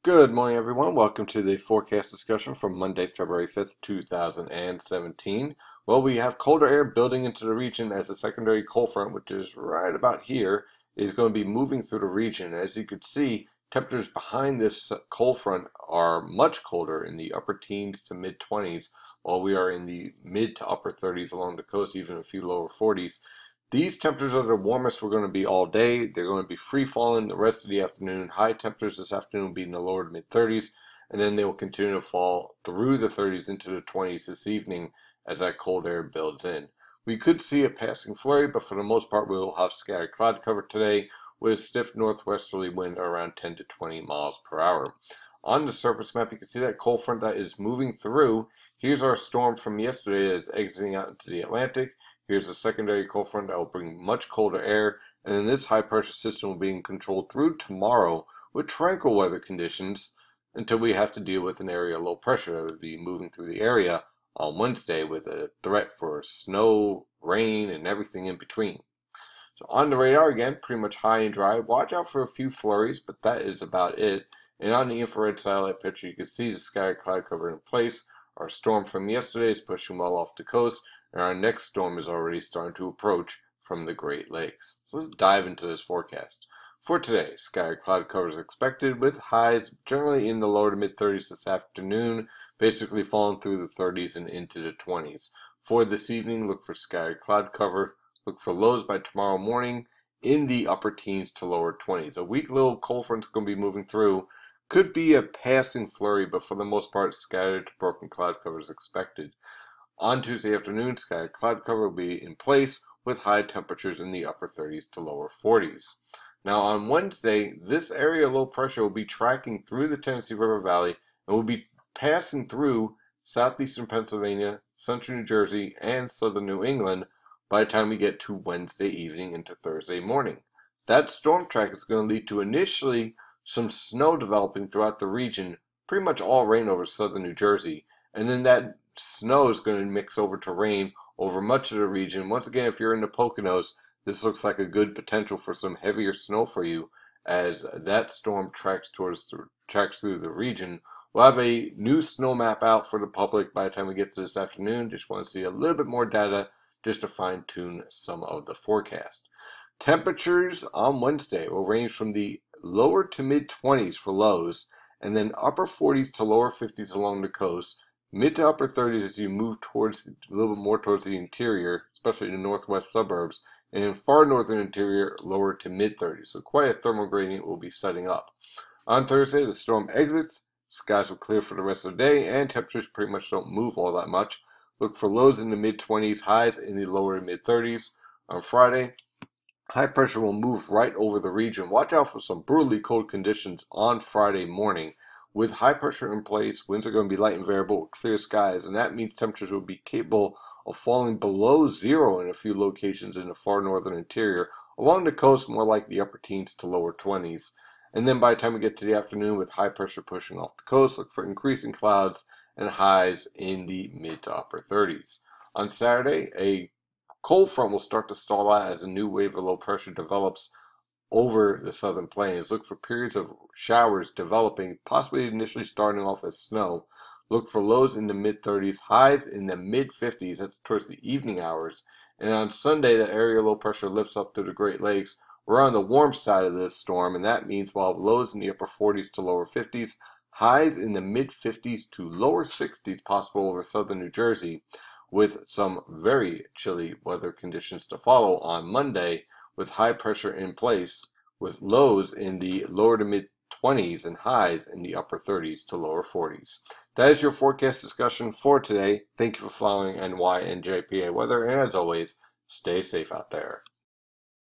Good morning, everyone. Welcome to the forecast discussion from Monday, February 5th, 2017. Well, we have colder air building into the region as a secondary cold front, which is right about here, is going to be moving through the region. As you can see, temperatures behind this cold front are much colder in the upper teens to mid 20s, while we are in the mid to upper 30s along the coast, even a few lower 40s. These temperatures are the warmest we're going to be all day. They're going to be free falling the rest of the afternoon. High temperatures this afternoon will be in the lower to mid 30s, and then they will continue to fall through the 30s into the 20s this evening as that cold air builds in. We could see a passing flurry, but for the most part, we will have scattered cloud cover today with a stiff northwesterly wind around 10 to 20 miles per hour. On the surface map, you can see that cold front that is moving through. Here's our storm from yesterday that is exiting out into the Atlantic. Here's a secondary cold front that will bring much colder air, and then this high pressure system will be controlled through tomorrow with tranquil weather conditions until we have to deal with an area low pressure that will be moving through the area on Wednesday with a threat for snow, rain, and everything in between. So on the radar again, pretty much high and dry. Watch out for a few flurries, but that is about it. And on the infrared satellite picture, you can see the scattered cloud cover in place. Our storm from yesterday is pushing well off the coast, and our next storm is already starting to approach from the Great Lakes. So let's dive into this forecast. For today, scattered cloud cover is expected with highs generally in the lower to mid 30s this afternoon, basically falling through the 30s and into the 20s. For this evening, look for scattered cloud cover. Look for lows by tomorrow morning in the upper teens to lower 20s. A weak little cold front is going to be moving through. Could be a passing flurry, but for the most part, scattered to broken cloud cover is expected. On Tuesday afternoon, scattered cloud cover will be in place with high temperatures in the upper 30s to lower 40s. Now on Wednesday, this area of low pressure will be tracking through the Tennessee River Valley and will be passing through southeastern Pennsylvania, central New Jersey, and southern New England by the time we get to Wednesday evening into Thursday morning. That storm track is going to lead to initially some snow developing throughout the region, pretty much all rain over southern New Jersey, and then that snow is going to mix over to rain over much of the region. Once again, if you're in the Poconos, this looks like a good potential for some heavier snow for you as that storm tracks through the region. We'll have a new snow map out for the public by the time we get to this afternoon. Just want to see a little bit more data just to fine tune some of the forecast. Temperatures on Wednesday will range from the lower to mid 20s for lows, and then upper 40s to lower 50s along the coast, mid to upper 30s as you move towards a little bit more towards the interior, especially in the northwest suburbs, and in far northern interior, lower to mid 30s. So quite a thermal gradient will be setting up. On Thursday, the storm exits, skies will clear for the rest of the day, and temperatures pretty much don't move all that much. Look for lows in the mid 20s, highs in the lower to mid 30s. On Friday, high pressure will move right over the region. Watch out for some brutally cold conditions on Friday morning. With high pressure in place, winds are going to be light and variable with clear skies, and that means temperatures will be capable of falling below zero in a few locations in the far northern interior. Along the coast, more like the upper teens to lower 20s. And then by the time we get to the afternoon, with high pressure pushing off the coast, look for increasing clouds and highs in the mid to upper 30s. On Saturday, a cold front will start to stall out as a new wave of low pressure develops over the southern plains. Look for periods of showers developing, possibly initially starting off as snow. Look for lows in the mid 30s, highs in the mid 50s. That's towards the evening hours. And on Sunday, that area low pressure lifts up through the Great Lakes. We're on the warm side of this storm, and that means we'll have lows in the upper 40s to lower 50s, highs in the mid 50s to lower 60s possible over southern New Jersey, with some very chilly weather conditions to follow on Monday, with high pressure in place, with lows in the lower to mid 20s and highs in the upper 30s to lower 40s. That is your forecast discussion for today. Thank you for following NYNJPA weather, and as always, stay safe out there.